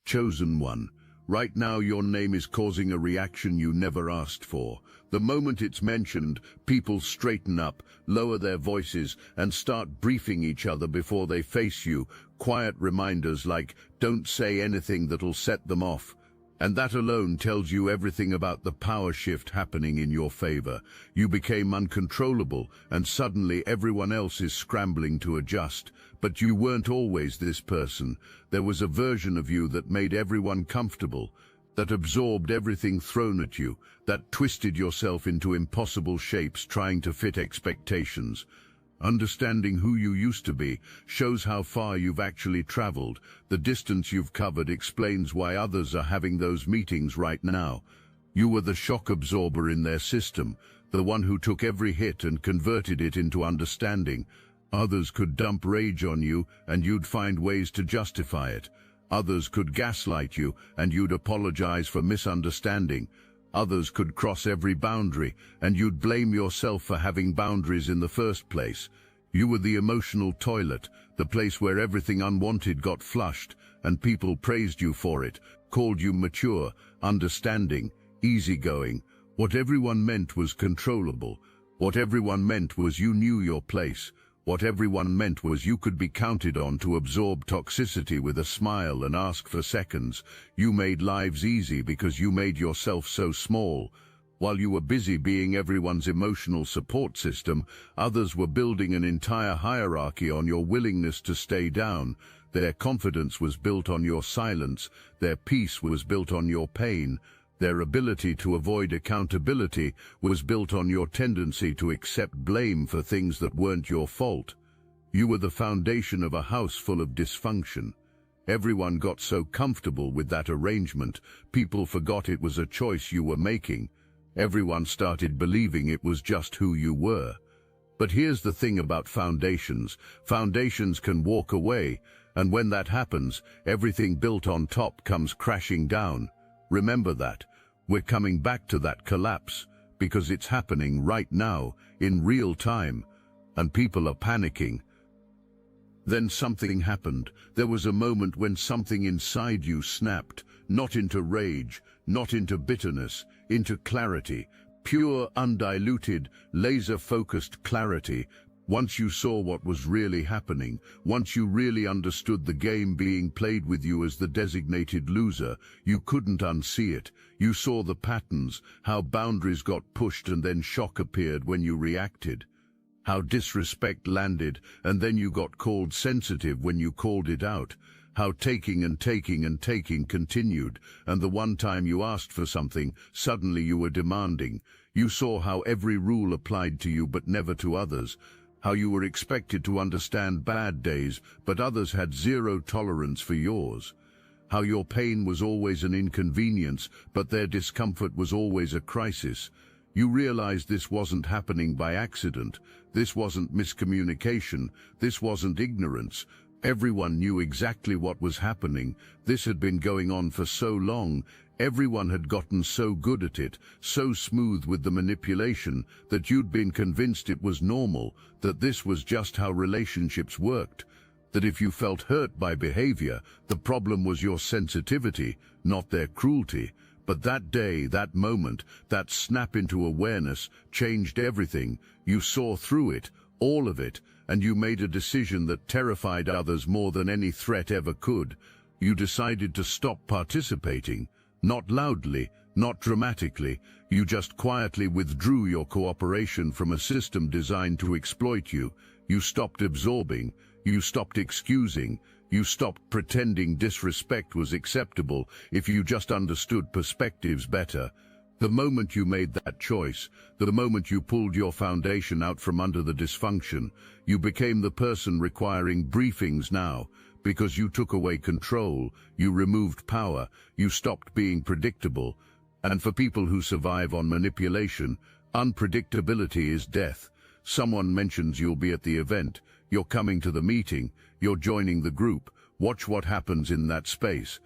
Chosen one. Right now your name is causing a reaction you never asked for. The moment it's mentioned, people straighten up, lower their voices, and start briefing each other before they face you. Quiet reminders like, don't say anything that'll set them off. And that alone tells you everything about the power shift happening in your favor. You became uncontrollable, and suddenly everyone else is scrambling to adjust. But you weren't always this person. There was a version of you that made everyone comfortable, that absorbed everything thrown at you, that twisted yourself into impossible shapes trying to fit expectations. Understanding who you used to be shows how far you've actually traveled. The distance you've covered explains why others are having those meetings right now. You were the shock absorber in their system, the one who took every hit and converted it into understanding. Others could dump rage on you, and you'd find ways to justify it. Others could gaslight you, and you'd apologize for misunderstanding. Others could cross every boundary, and you'd blame yourself for having boundaries in the first place. You were the emotional toilet, the place where everything unwanted got flushed, and people praised you for it, called you mature, understanding, easygoing. What everyone meant was controllable. What everyone meant was you knew your place. What everyone meant was you could be counted on to absorb toxicity with a smile and ask for seconds. You made lives easy because you made yourself so small. While you were busy being everyone's emotional support system, others were building an entire hierarchy on your willingness to stay down. Their confidence was built on your silence. Their peace was built on your pain. Their ability to avoid accountability was built on your tendency to accept blame for things that weren't your fault. You were the foundation of a house full of dysfunction. Everyone got so comfortable with that arrangement, people forgot it was a choice you were making. Everyone started believing it was just who you were. But here's the thing about foundations. Foundations can walk away, and when that happens, everything built on top comes crashing down. Remember that. We're coming back to that collapse because it's happening right now, in real time, and people are panicking. Then something happened. There was a moment when something inside you snapped, not into rage, not into bitterness, into clarity, pure, undiluted, laser-focused clarity. Once you saw what was really happening, once you really understood the game being played with you as the designated loser, you couldn't unsee it. You saw the patterns, how boundaries got pushed and then shock appeared when you reacted. How disrespect landed and then you got called sensitive when you called it out. How taking and taking and taking continued, and the one time you asked for something, suddenly you were demanding. You saw how every rule applied to you but never to others. How you were expected to understand bad days, but others had zero tolerance for yours. How your pain was always an inconvenience, but their discomfort was always a crisis. You realized this wasn't happening by accident. This wasn't miscommunication. This wasn't ignorance. Everyone knew exactly what was happening. This had been going on for so long. Everyone had gotten so good at it, so smooth with the manipulation, that you'd been convinced it was normal, that this was just how relationships worked, that if you felt hurt by behavior, the problem was your sensitivity, not their cruelty. But that day, that moment, that snap into awareness changed everything. You saw through it, all of it, and you made a decision that terrified others more than any threat ever could. You decided to stop participating. Not loudly, not dramatically, you just quietly withdrew your cooperation from a system designed to exploit you. You stopped absorbing, you stopped excusing, you stopped pretending disrespect was acceptable if you just understood perspectives better. The moment you made that choice, the moment you pulled your foundation out from under the dysfunction, you became the person requiring briefings now. Because you took away control, you removed power, you stopped being predictable. And for people who survive on manipulation, unpredictability is death. Someone mentions you'll be at the event, you're coming to the meeting, you're joining the group. Watch what happens in that space.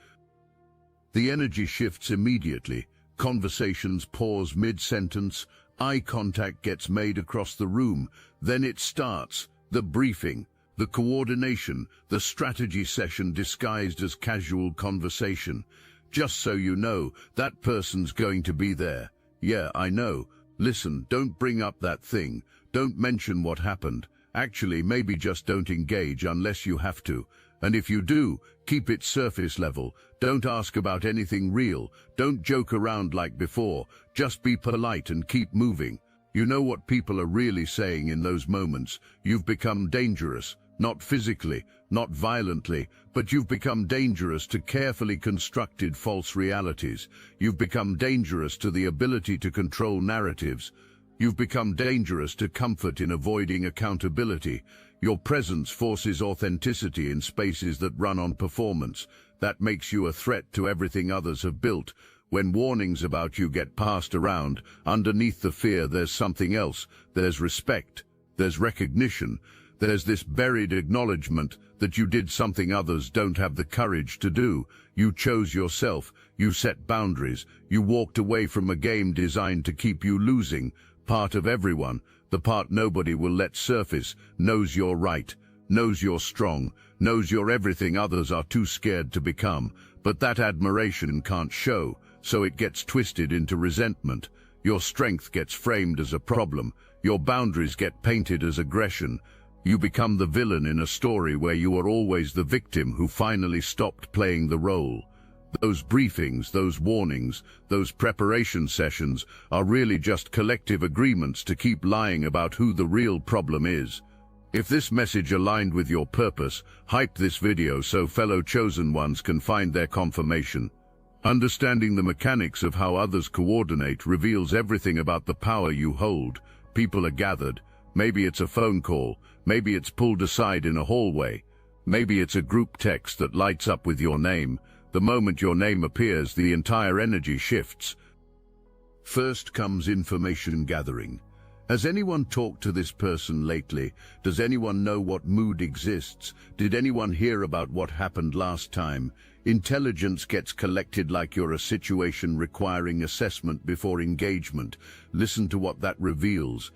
The energy shifts immediately. Conversations pause mid-sentence, eye contact gets made across the room. Then it starts, the briefing. The coordination, the strategy session disguised as casual conversation. Just so you know, that person's going to be there. Yeah, I know. Listen, don't bring up that thing. Don't mention what happened. Actually, maybe just don't engage unless you have to. And if you do, keep it surface level. Don't ask about anything real. Don't joke around like before. Just be polite and keep moving. You know what people are really saying in those moments. You've become dangerous. Not physically, not violently, but you've become dangerous to carefully constructed false realities. You've become dangerous to the ability to control narratives. You've become dangerous to comfort in avoiding accountability. Your presence forces authenticity in spaces that run on performance. That makes you a threat to everything others have built. When warnings about you get passed around, underneath the fear there's something else. There's respect. There's recognition. There's this buried acknowledgement that you did something others don't have the courage to do. You chose yourself. You set boundaries. You walked away from a game designed to keep you losing. Part of everyone, the part nobody will let surface, knows you're right, knows you're strong, knows you're everything others are too scared to become. But that admiration can't show, so it gets twisted into resentment. Your strength gets framed as a problem. Your boundaries get painted as aggression. You become the villain in a story where you are always the victim who finally stopped playing the role. Those briefings, those warnings, those preparation sessions are really just collective agreements to keep lying about who the real problem is. If this message aligned with your purpose, hype this video so fellow chosen ones can find their confirmation. Understanding the mechanics of how others coordinate reveals everything about the power you hold. People are gathered. Maybe it's a phone call. Maybe it's pulled aside in a hallway. Maybe it's a group text that lights up with your name. The moment your name appears, the entire energy shifts. First comes information gathering. Has anyone talked to this person lately? Does anyone know what mood exists? Did anyone hear about what happened last time? Intelligence gets collected like you're a situation requiring assessment before engagement. Listen to what that reveals.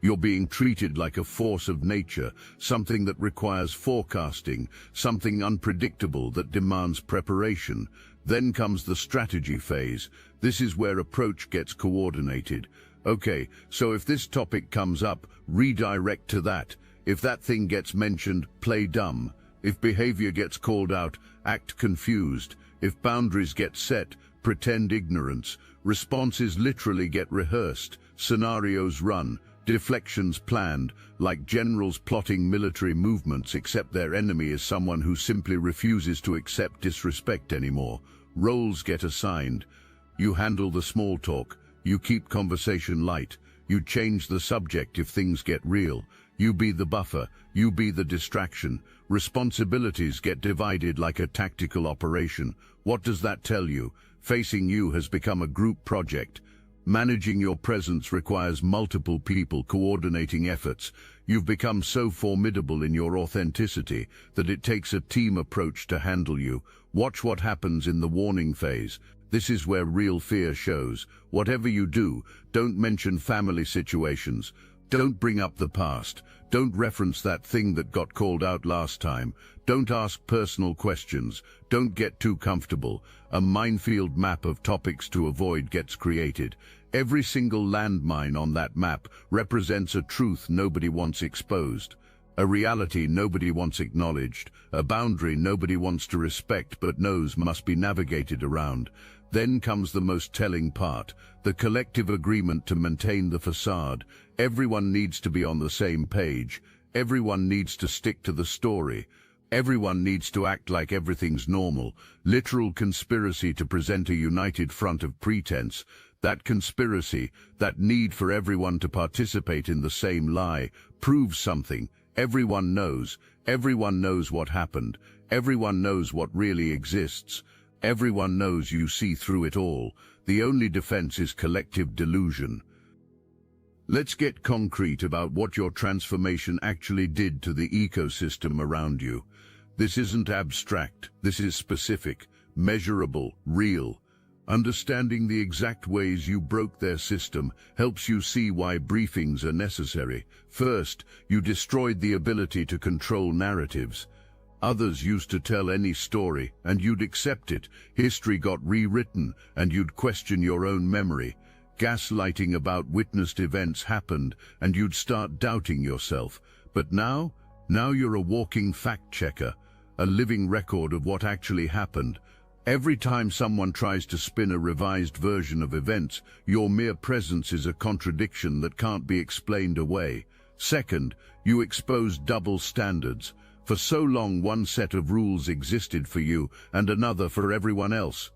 You're being treated like a force of nature, something that requires forecasting, something unpredictable that demands preparation. Then comes the strategy phase. This is where approach gets coordinated. Okay, so if this topic comes up, redirect to that. If that thing gets mentioned, play dumb. If behavior gets called out, act confused. If boundaries get set, pretend ignorance. Responses literally get rehearsed. Scenarios run. Deflections planned, like generals plotting military movements, except their enemy is someone who simply refuses to accept disrespect anymore. Roles get assigned. You handle the small talk. You keep conversation light. You change the subject if things get real. You be the buffer. You be the distraction. Responsibilities get divided like a tactical operation. What does that tell you? Facing you has become a group project. Managing your presence requires multiple people coordinating efforts. You've become so formidable in your authenticity that it takes a team approach to handle you. Watch what happens in the warning phase. This is where real fear shows. Whatever you do, don't mention family situations. Don't bring up the past. Don't reference that thing that got called out last time. Don't ask personal questions. Don't get too comfortable. A minefield map of topics to avoid gets created. Every single landmine on that map represents a truth nobody wants exposed, a reality nobody wants acknowledged, a boundary nobody wants to respect but knows must be navigated around. Then comes the most telling part, the collective agreement to maintain the facade. Everyone needs to be on the same page. Everyone needs to stick to the story. Everyone needs to act like everything's normal. Literal conspiracy to present a united front of pretense. That conspiracy, that need for everyone to participate in the same lie, proves something. Everyone knows. Everyone knows what happened. Everyone knows what really exists. Everyone knows you see through it all. The only defense is collective delusion. Let's get concrete about what your transformation actually did to the ecosystem around you. This isn't abstract. This is specific, measurable, real. Understanding the exact ways you broke their system helps you see why briefings are necessary. First, you destroyed the ability to control narratives. Others used to tell any story, and you'd accept it. History got rewritten, and you'd question your own memory. Gaslighting about witnessed events happened, and you'd start doubting yourself. But now you're a walking fact-checker, a living record of what actually happened. Every time someone tries to spin a revised version of events, your mere presence is a contradiction that can't be explained away. Second, you expose double standards. For so long, one set of rules existed for you and another for everyone else.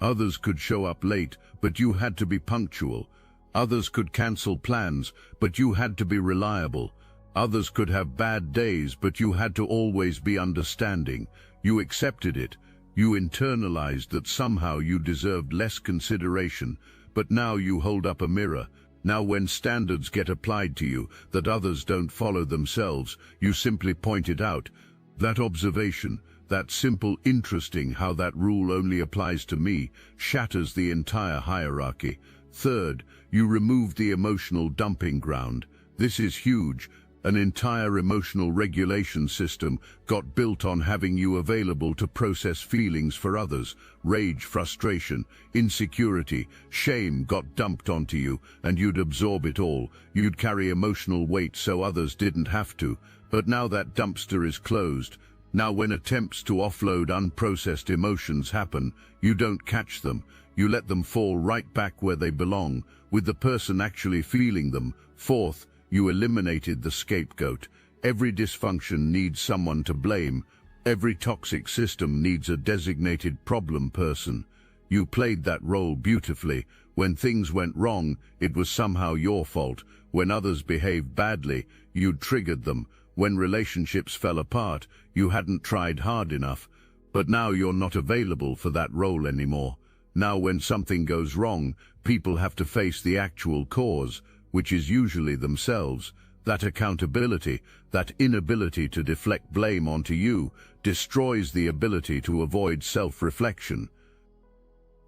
Others could show up late, but you had to be punctual. Others could cancel plans, but you had to be reliable. Others could have bad days, but you had to always be understanding. You accepted it. You internalized that somehow you deserved less consideration, but now you hold up a mirror. Now when standards get applied to you that others don't follow themselves, you simply point it out. That observation, that simple interesting how that rule only applies to me, shatters the entire hierarchy. Third, you remove the emotional dumping ground. This is huge. An entire emotional regulation system got built on having you available to process feelings for others. Rage, frustration, insecurity, shame got dumped onto you, and you'd absorb it all. You'd carry emotional weight so others didn't have to. But now that dumpster is closed. Now when attempts to offload unprocessed emotions happen, you don't catch them. You let them fall right back where they belong, with the person actually feeling them. Fourth, you eliminated the scapegoat. Every dysfunction needs someone to blame. Every toxic system needs a designated problem person. You played that role beautifully. When things went wrong, it was somehow your fault. When others behaved badly, you triggered them. When relationships fell apart, you hadn't tried hard enough. But now you're not available for that role anymore. Now when something goes wrong, people have to face the actual cause, which is usually themselves. That accountability, that inability to deflect blame onto you, destroys the ability to avoid self-reflection.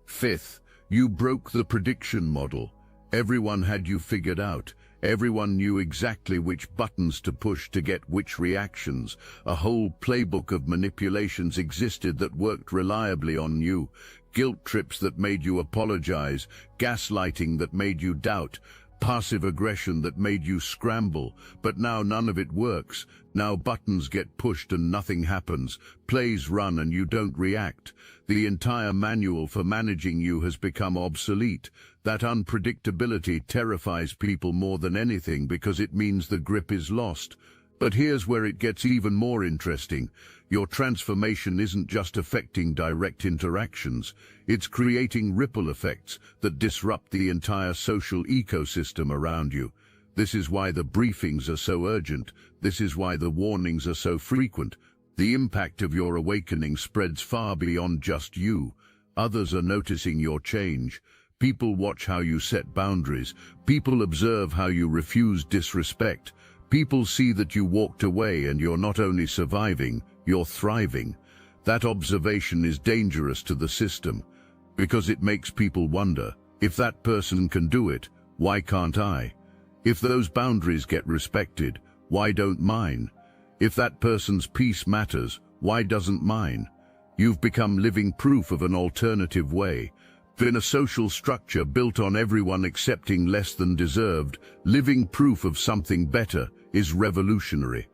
Fifth, you broke the prediction model. Everyone had you figured out. Everyone knew exactly which buttons to push to get which reactions. A whole playbook of manipulations existed that worked reliably on you. Guilt trips that made you apologize, gaslighting that made you doubt, passive aggression that made you scramble. But now none of it works. Now buttons get pushed and nothing happens. Plays run and you don't react. The entire manual for managing you has become obsolete. That unpredictability terrifies people more than anything because it means the grip is lost. But here's where it gets even more interesting. Your transformation isn't just affecting direct interactions. It's creating ripple effects that disrupt the entire social ecosystem around you. This is why the briefings are so urgent. This is why the warnings are so frequent. The impact of your awakening spreads far beyond just you. Others are noticing your change. People watch how you set boundaries. People observe how you refuse disrespect. People see that you walked away and you're not only surviving, you're thriving. That observation is dangerous to the system because it makes people wonder, if that person can do it, why can't I? If those boundaries get respected, why don't mine? If that person's peace matters, why doesn't mine? You've become living proof of an alternative way. In a social structure built on everyone accepting less than deserved, living proof of something better is revolutionary.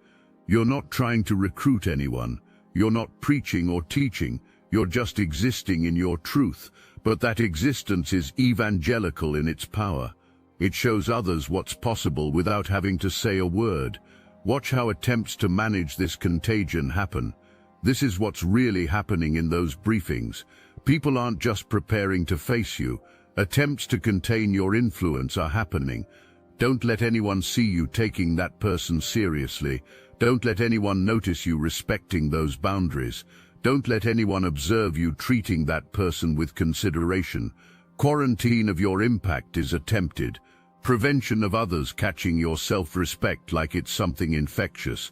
You're not trying to recruit anyone. You're not preaching or teaching. You're just existing in your truth. But that existence is evangelical in its power. It shows others what's possible without having to say a word. Watch how attempts to manage this contagion happen. This is what's really happening in those briefings. People aren't just preparing to face you. Attempts to contain your influence are happening. Don't let anyone see you taking that person seriously. Don't let anyone notice you respecting those boundaries. Don't let anyone observe you treating that person with consideration. Quarantine of your impact is attempted. Prevention of others catching your self-respect like it's something infectious.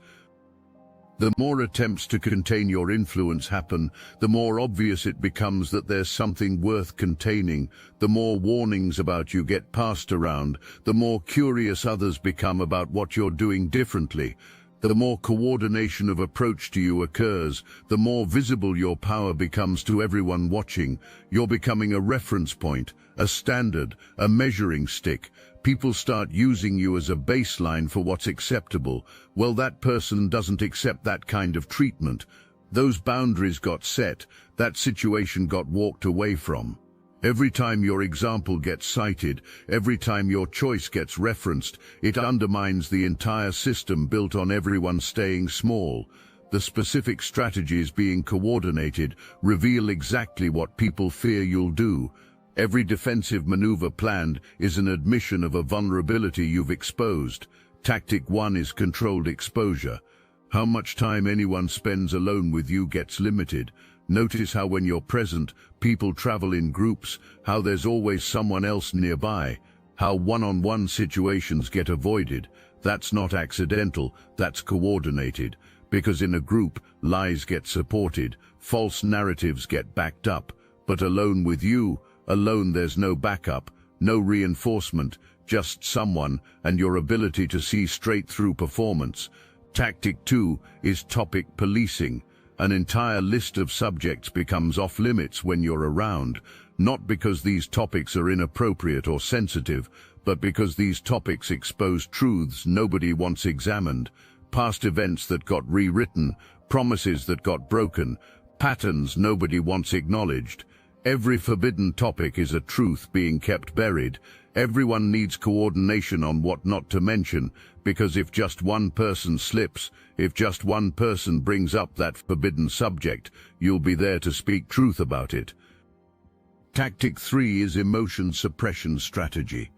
The more attempts to contain your influence happen, the more obvious it becomes that there's something worth containing. The more warnings about you get passed around, the more curious others become about what you're doing differently. The more coordination of approach to you occurs, the more visible your power becomes to everyone watching. You're becoming a reference point, a standard, a measuring stick. People start using you as a baseline for what's acceptable. Well, that person doesn't accept that kind of treatment. Those boundaries got set, that situation got walked away from. Every time your example gets cited, every time your choice gets referenced, it undermines the entire system built on everyone staying small. The specific strategies being coordinated reveal exactly what people fear you'll do. Every defensive maneuver planned is an admission of a vulnerability you've exposed. Tactic 1 is controlled exposure. How much time anyone spends alone with you gets limited. Notice how when you're present, people travel in groups, how there's always someone else nearby, how one-on-one situations get avoided. That's not accidental, that's coordinated. Because in a group, lies get supported, false narratives get backed up. But alone with you, alone there's no backup, no reinforcement, just someone and your ability to see straight through performance. Tactic 2 is topic policing. An entire list of subjects becomes off-limits when you're around, not because these topics are inappropriate or sensitive, but because these topics expose truths nobody wants examined, past events that got rewritten, promises that got broken, patterns nobody wants acknowledged. Every forbidden topic is a truth being kept buried. Everyone needs coordination on what not to mention, because if just one person slips, if just one person brings up that forbidden subject, you'll be there to speak truth about it. Tactic 3 is emotion suppression strategy.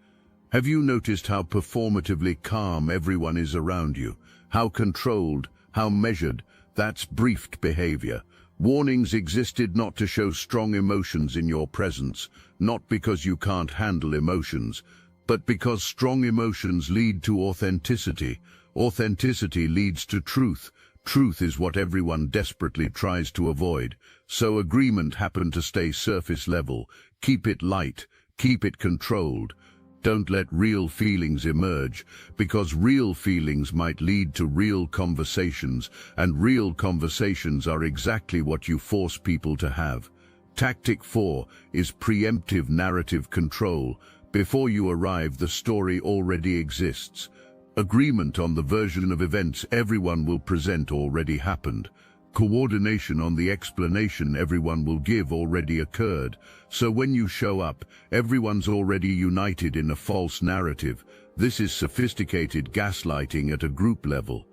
Have you noticed how performatively calm everyone is around you? How controlled, how measured? That's briefed behavior. Warnings existed not to show strong emotions in your presence, not because you can't handle emotions, but because strong emotions lead to authenticity. Authenticity leads to truth. Truth is what everyone desperately tries to avoid. So agreement happened to stay surface level. Keep it light, keep it controlled. Don't let real feelings emerge, because real feelings might lead to real conversations, and real conversations are exactly what you force people to have. Tactic 4 is preemptive narrative control. Before you arrive, the story already exists. Agreement on the version of events everyone will present already happened. Coordination on the explanation everyone will give already occurred. So when you show up, everyone's already united in a false narrative. This is sophisticated gaslighting at a group level.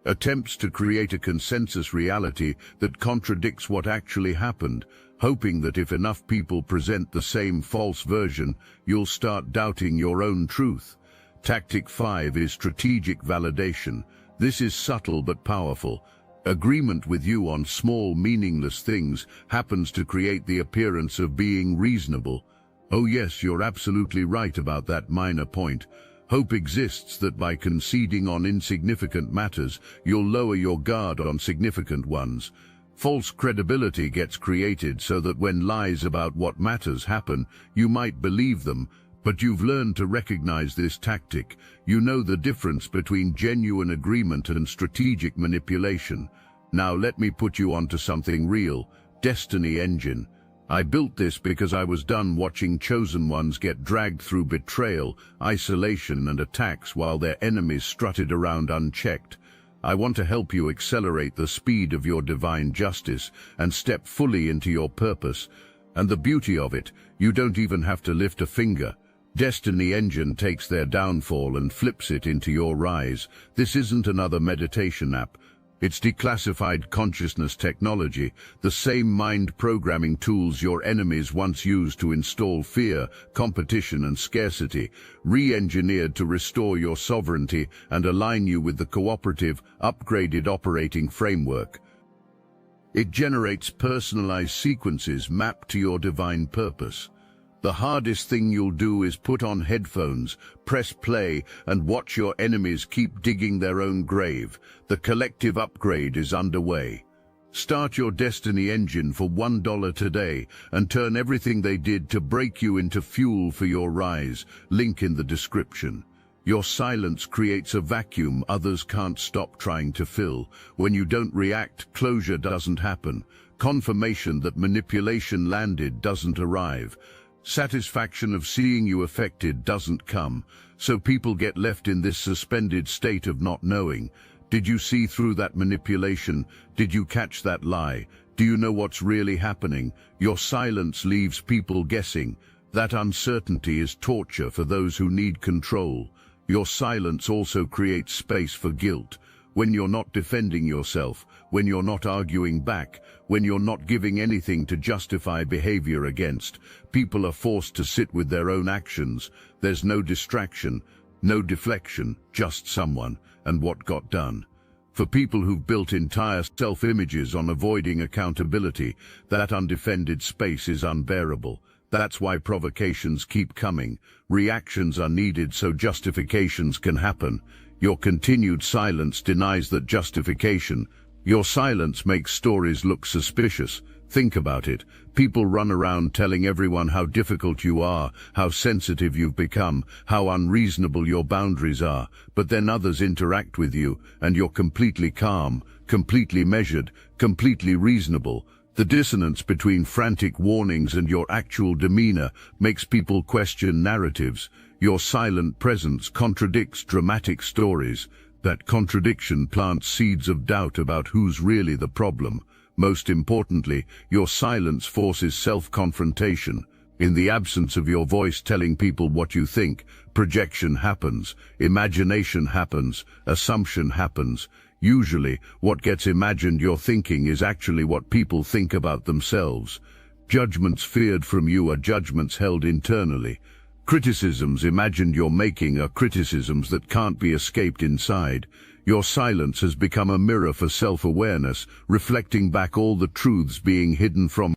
Attempts to create a consensus reality that contradicts what actually happened, hoping that if enough people present the same false version, you'll start doubting your own truth. Tactic 5 is strategic validation. This is subtle but powerful. Agreement with you on small, meaningless things happens to create the appearance of being reasonable. Oh yes, you're absolutely right about that minor point. Hope exists that by conceding on insignificant matters, you'll lower your guard on significant ones. False credibility gets created so that when lies about what matters happen, you might believe them. But you've learned to recognize this tactic. You know the difference between genuine agreement and strategic manipulation. Now let me put you onto something real. Destiny Engine. I built this because I was done watching chosen ones get dragged through betrayal, isolation, and attacks while their enemies strutted around unchecked. I want to help you accelerate the speed of your divine justice and step fully into your purpose. And the beauty of it, you don't even have to lift a finger. Destiny Engine takes their downfall and flips it into your rise. This isn't another meditation app. It's declassified consciousness technology, the same mind programming tools your enemies once used to install fear, competition, and scarcity, re-engineered to restore your sovereignty and align you with the cooperative, upgraded operating framework. It generates personalized sequences mapped to your divine purpose. The hardest thing you'll do is put on headphones, press play, and watch your enemies keep digging their own grave. The collective upgrade is underway. Start your destiny engine for $1 today and turn everything they did to break you into fuel for your rise. Link in the description. Your silence creates a vacuum others can't stop trying to fill. When you don't react, closure doesn't happen. Confirmation that manipulation landed doesn't arrive. Satisfaction of seeing you affected doesn't come. So people get left in this suspended state of not knowing. Did you see through that manipulation? Did you catch that lie? Do you know what's really happening? Your silence leaves people guessing. That uncertainty is torture for those who need control. Your silence also creates space for guilt. When you're not defending yourself, when you're not arguing back, when you're not giving anything to justify behavior against, people are forced to sit with their own actions. There's no distraction, no deflection, just someone and what got done. For people who've built entire self-images on avoiding accountability, that undefended space is unbearable. That's why provocations keep coming. Reactions are needed so justifications can happen. Your continued silence denies that justification. Your silence makes stories look suspicious. Think about it. People run around telling everyone how difficult you are, how sensitive you've become, how unreasonable your boundaries are, but then others interact with you, and you're completely calm, completely measured, completely reasonable. The dissonance between frantic warnings and your actual demeanor makes people question narratives. Your silent presence contradicts dramatic stories. That contradiction plants seeds of doubt about who's really the problem. Most importantly, your silence forces self-confrontation. In the absence of your voice telling people what you think, projection happens, imagination happens, assumption happens. Usually, what gets imagined you're thinking is actually what people think about themselves. Judgments feared from you are judgments held internally. Criticisms imagined you're making are criticisms that can't be escaped inside. Your silence has become a mirror for self-awareness, reflecting back all the truths being hidden from.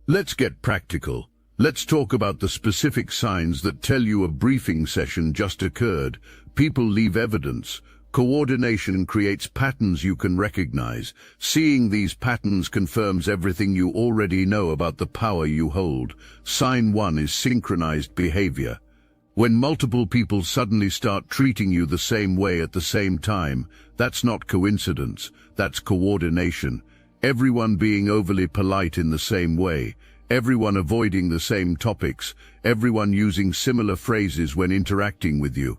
Let's get practical. Let's talk about the specific signs that tell you a briefing session just occurred. People leave evidence. Coordination creates patterns you can recognize. Seeing these patterns confirms everything you already know about the power you hold. Sign 1 is synchronized behavior. When multiple people suddenly start treating you the same way at the same time, that's not coincidence, that's coordination. Everyone being overly polite in the same way, everyone avoiding the same topics, everyone using similar phrases when interacting with you.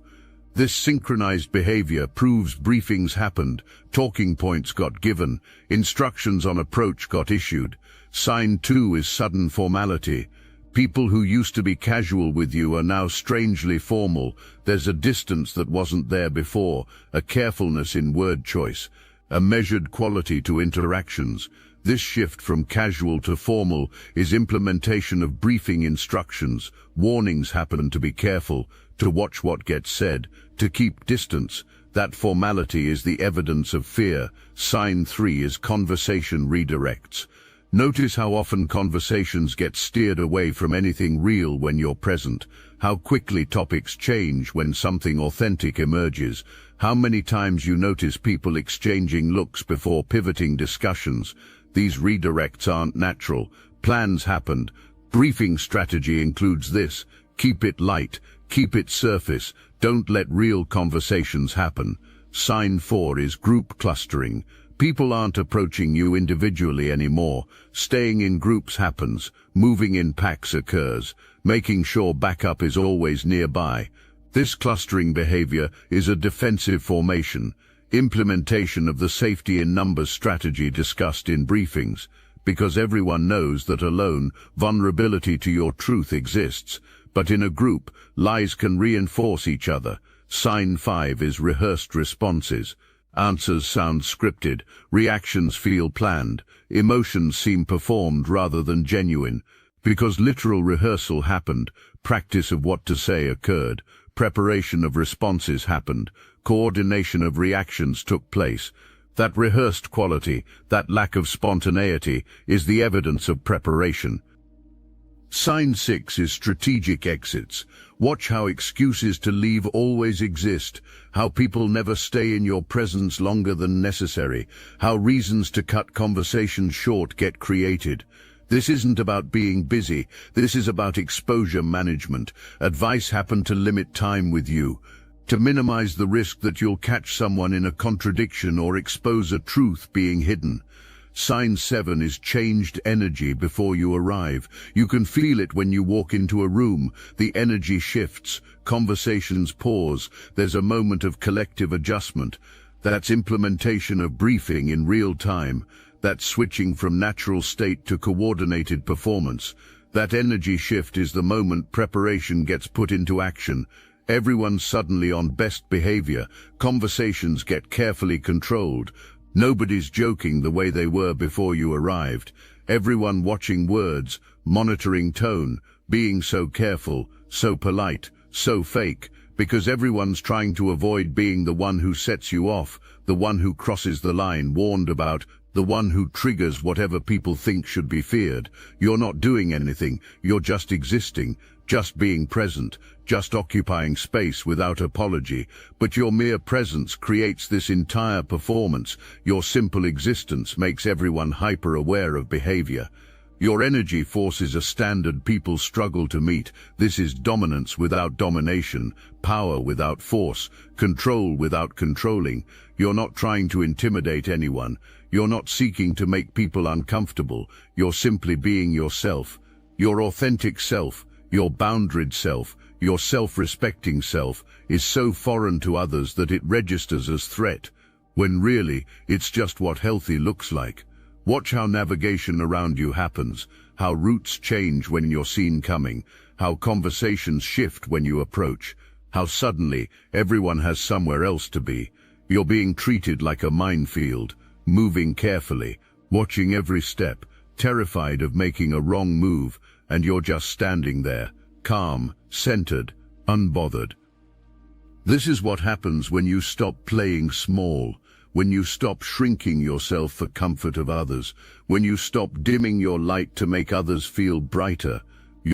This synchronized behavior proves briefings happened, talking points got given, instructions on approach got issued. Sign 2 is sudden formality. People who used to be casual with you are now strangely formal. There's a distance that wasn't there before, a carefulness in word choice, a measured quality to interactions. This shift from casual to formal is implementation of briefing instructions. Warnings happen to be careful, to watch what gets said, to keep distance. That formality is the evidence of fear. Sign 3 is conversation redirects. Notice how often conversations get steered away from anything real when you're present, how quickly topics change when something authentic emerges, how many times you notice people exchanging looks before pivoting discussions. These redirects aren't natural. Plans happened. Briefing strategy includes this: keep it light, keep it surface, don't let real conversations happen. Sign 4 is group clustering. People aren't approaching you individually anymore. Staying in groups happens. Moving in packs occurs. Making sure backup is always nearby. This clustering behavior is a defensive formation, implementation of the safety in numbers strategy discussed in briefings. Because everyone knows that alone, vulnerability to your truth exists. But in a group, lies can reinforce each other. Sign 5 is rehearsed responses. Answers sound scripted, reactions feel planned, emotions seem performed rather than genuine. Because literal rehearsal happened, practice of what to say occurred, preparation of responses happened, coordination of reactions took place. That rehearsed quality, that lack of spontaneity, is the evidence of preparation. Sign 6 is strategic exits. Watch how excuses to leave always exist, how people never stay in your presence longer than necessary, how reasons to cut conversations short get created. This isn't about being busy, this is about exposure management. Advice happen to limit time with you, to minimize the risk that you'll catch someone in a contradiction or expose a truth being hidden. Sign 7 is changed energy before you arrive. You can feel it when you walk into a room. The energy shifts, conversations pause, there's a moment of collective adjustment. That's implementation of briefing in real time. That's switching from natural state to coordinated performance. That energy shift is the moment preparation gets put into action. Everyone's suddenly on best behavior. Conversations get carefully controlled. Nobody's joking the way they were before you arrived. Everyone watching words, monitoring tone, being so careful, so polite, so fake, because everyone's trying to avoid being the one who sets you off, the one who crosses the line warned about, the one who triggers whatever people think should be feared. You're not doing anything, you're just existing, just being present, just occupying space without apology. But your mere presence creates this entire performance. Your simple existence makes everyone hyper-aware of behavior. Your energy forces a standard people struggle to meet. This is dominance without domination, power without force, control without controlling. You're not trying to intimidate anyone. You're not seeking to make people uncomfortable. You're simply being yourself. Your authentic self, your boundaried self, your self-respecting self is so foreign to others that it registers as threat, when really it's just what healthy looks like. Watch how navigation around you happens, how routes change when you're seen coming, how conversations shift when you approach, how suddenly everyone has somewhere else to be. You're being treated like a minefield, moving carefully, watching every step, terrified of making a wrong move, and you're just standing there, calm, centered, unbothered. This is what happens when you stop playing small, when you stop shrinking yourself for comfort of others, when you stop dimming your light to make others feel brighter.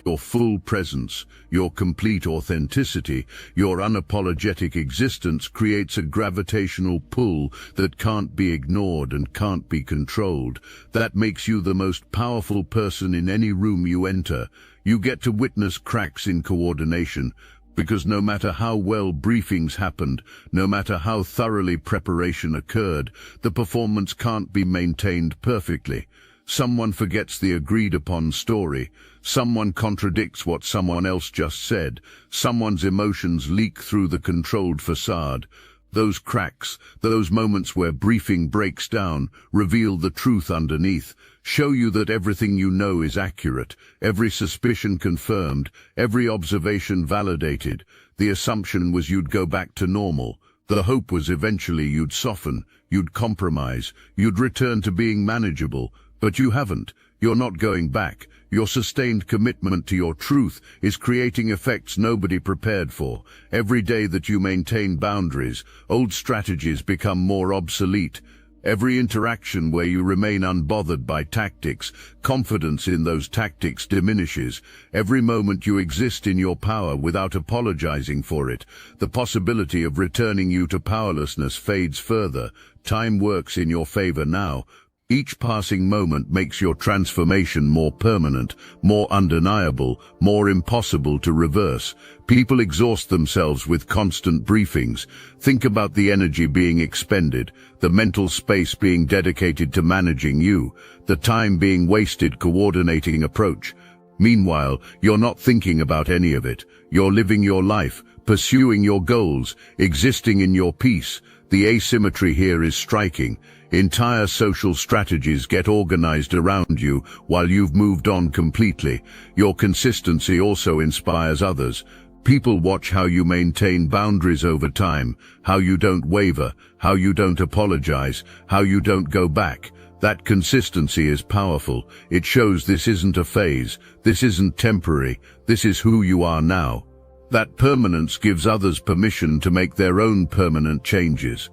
Your full presence, your complete authenticity, your unapologetic existence creates a gravitational pull that can't be ignored and can't be controlled. That makes you the most powerful person in any room you enter. You get to witness cracks in coordination, because no matter how well briefings happened, no matter how thoroughly preparation occurred, the performance can't be maintained perfectly. Someone forgets the agreed-upon story. Someone contradicts what someone else just said. Someone's emotions leak through the controlled facade. Those cracks, those moments where briefing breaks down, reveal the truth underneath, show you that everything you know is accurate, every suspicion confirmed, every observation validated. The assumption was you'd go back to normal. The hope was eventually you'd soften, you'd compromise, you'd return to being manageable. But you haven't. You're not going back. Your sustained commitment to your truth is creating effects nobody prepared for. Every day that you maintain boundaries, old strategies become more obsolete. Every interaction where you remain unbothered by tactics, confidence in those tactics diminishes. Every moment you exist in your power without apologizing for it, the possibility of returning you to powerlessness fades further. Time works in your favor now. Each passing moment makes your transformation more permanent, more undeniable, more impossible to reverse. People exhaust themselves with constant briefings. Think about the energy being expended, the mental space being dedicated to managing you, the time being wasted coordinating approach. Meanwhile, you're not thinking about any of it. You're living your life, pursuing your goals, existing in your peace. The asymmetry here is striking. Entire social strategies get organized around you while you've moved on completely. Your consistency also inspires others. People watch how you maintain boundaries over time, how you don't waver, how you don't apologize, how you don't go back. That consistency is powerful. It shows this isn't a phase, this isn't temporary, this is who you are now. That permanence gives others permission to make their own permanent changes.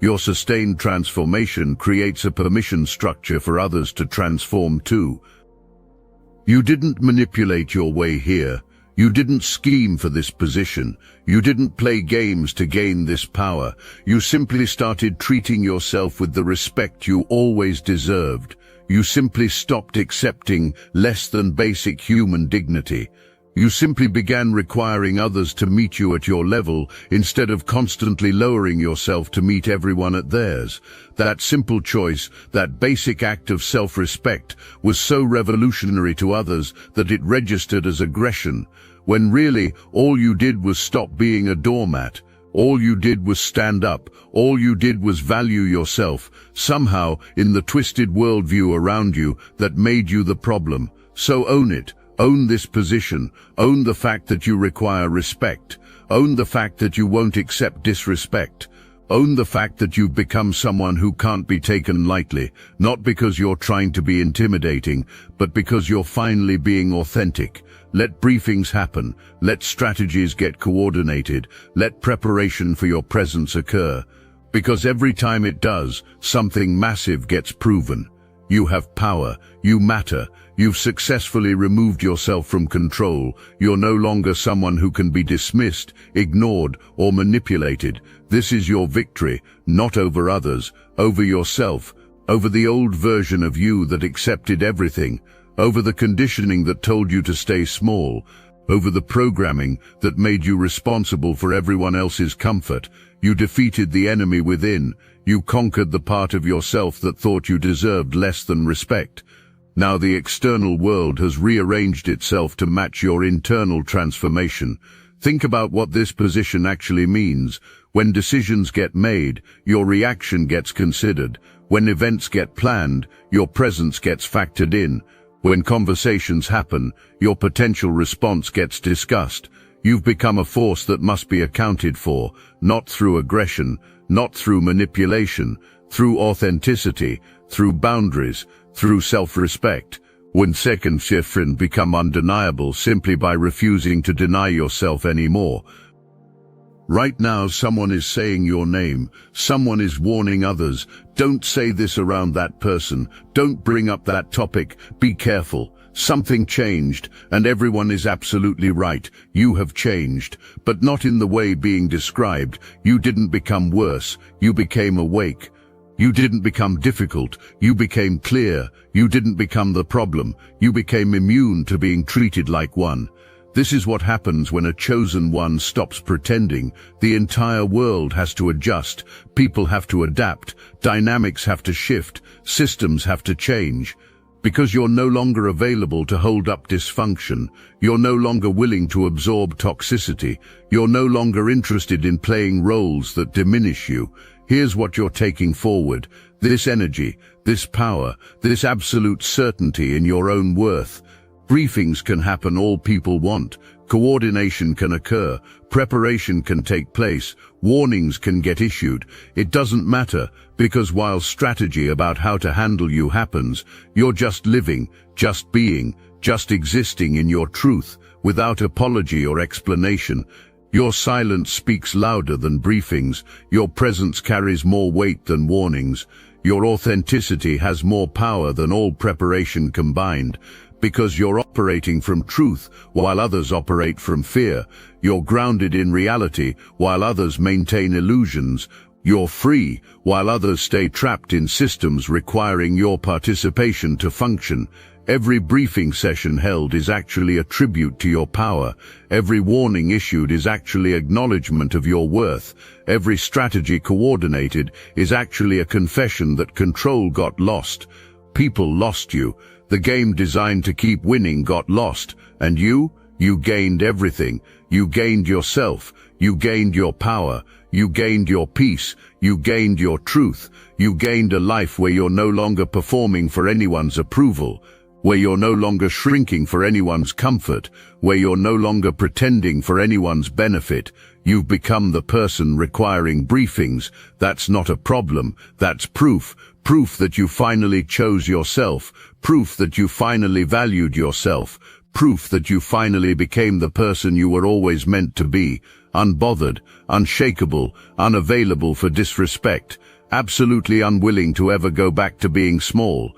Your sustained transformation creates a permission structure for others to transform too. You didn't manipulate your way here. You didn't scheme for this position. You didn't play games to gain this power. You simply started treating yourself with the respect you always deserved. You simply stopped accepting less than basic human dignity. You simply began requiring others to meet you at your level instead of constantly lowering yourself to meet everyone at theirs. That simple choice, that basic act of self-respect, was so revolutionary to others that it registered as aggression, when really all you did was stop being a doormat. All you did was stand up. All you did was value yourself, somehow in the twisted worldview around you that made you the problem. So own it. Own this position. Own the fact that you require respect. Own the fact that you won't accept disrespect. Own the fact that you've become someone who can't be taken lightly, not because you're trying to be intimidating, but because you're finally being authentic. Let briefings happen. Let strategies get coordinated. Let preparation for your presence occur. Because every time it does, something massive gets proven. You have power. You matter. You've successfully removed yourself from control. You're no longer someone who can be dismissed, ignored, or manipulated. This is your victory, not over others, over yourself, over the old version of you that accepted everything, over the conditioning that told you to stay small, over the programming that made you responsible for everyone else's comfort. You defeated the enemy within. You conquered the part of yourself that thought you deserved less than respect. Now the external world has rearranged itself to match your internal transformation. Think about what this position actually means. When decisions get made, your reaction gets considered. When events get planned, your presence gets factored in. When conversations happen, your potential response gets discussed. You've become a force that must be accounted for, not through aggression, not through manipulation, through authenticity, through boundaries, through self-respect. When second shifts become undeniable simply by refusing to deny yourself anymore. Right now someone is saying your name. Someone is warning others. Don't say this around that person. Don't bring up that topic. Be careful. Something changed, and everyone is absolutely right. You have changed, but not in the way being described. You didn't become worse. You became awake. You didn't become difficult. You became clear. You didn't become the problem. You became immune to being treated like one. This is what happens when a chosen one stops pretending. The entire world has to adjust. People have to adapt. Dynamics have to shift. Systems have to change. Because you're no longer available to hold up dysfunction. You're no longer willing to absorb toxicity. You're no longer interested in playing roles that diminish you. Here's what you're taking forward. This energy, this power, this absolute certainty in your own worth. Briefings can happen all people want. Coordination can occur. Preparation can take place. Warnings can get issued. It doesn't matter, because while strategy about how to handle you happens, you're just living, just being, just existing in your truth, without apology or explanation. Your silence speaks louder than briefings. Your presence carries more weight than warnings. Your authenticity has more power than all preparation combined. Because you're operating from truth while others operate from fear. You're grounded in reality while others maintain illusions. You're free while others stay trapped in systems requiring your participation to function. Every briefing session held is actually a tribute to your power. Every warning issued is actually acknowledgement of your worth. Every strategy coordinated is actually a confession that control got lost. People lost you. The game designed to keep winning got lost. And you gained everything. You gained yourself. You gained your power. You gained your peace. You gained your truth. You gained a life where you're no longer performing for anyone's approval, where you're no longer shrinking for anyone's comfort, where you're no longer pretending for anyone's benefit. You've become the person requiring briefings. That's not a problem. That's proof. Proof that you finally chose yourself. Proof that you finally valued yourself. Proof that you finally became the person you were always meant to be. Unbothered, unshakable, unavailable for disrespect. Absolutely unwilling to ever go back to being small.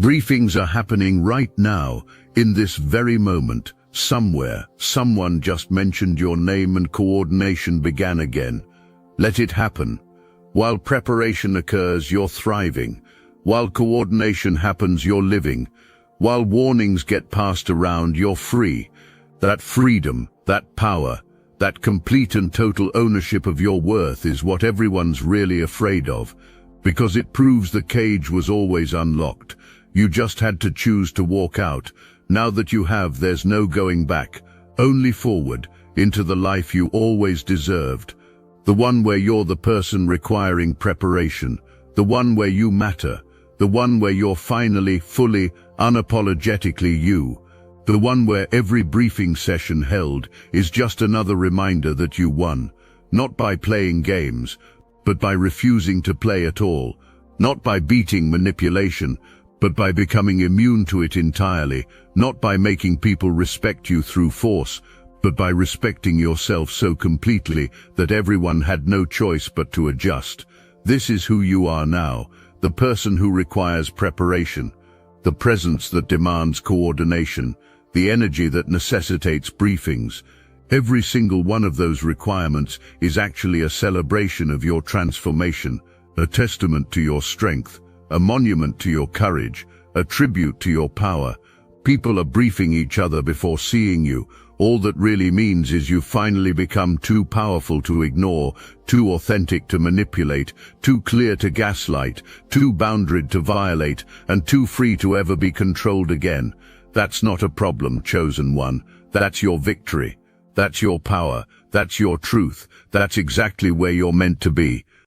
Briefings are happening right now, in this very moment. Somewhere, someone just mentioned your name and coordination began again. Let it happen. While preparation occurs, you're thriving. While coordination happens, you're living. While warnings get passed around, you're free. That freedom, that power, that complete and total ownership of your worth is what everyone's really afraid of, because it proves the cage was always unlocked. You just had to choose to walk out. Now that you have, there's no going back, only forward, into the life you always deserved. The one where you're the person requiring preparation, the one where you matter, the one where you're finally, fully, unapologetically you, the one where every briefing session held is just another reminder that you won, not by playing games, but by refusing to play at all, not by beating manipulation, but by becoming immune to it entirely, not by making people respect you through force, but by respecting yourself so completely that everyone had no choice but to adjust. This is who you are now, the person who requires preparation, the presence that demands coordination, the energy that necessitates briefings. Every single one of those requirements is actually a celebration of your transformation, a testament to your strength, a monument to your courage, a tribute to your power. People are briefing each other before seeing you. All that really means is you've finally become too powerful to ignore, too authentic to manipulate, too clear to gaslight, too boundaried to violate, and too free to ever be controlled again. That's not a problem, chosen one. That's your victory. That's your power. That's your truth. That's exactly where you're meant to be.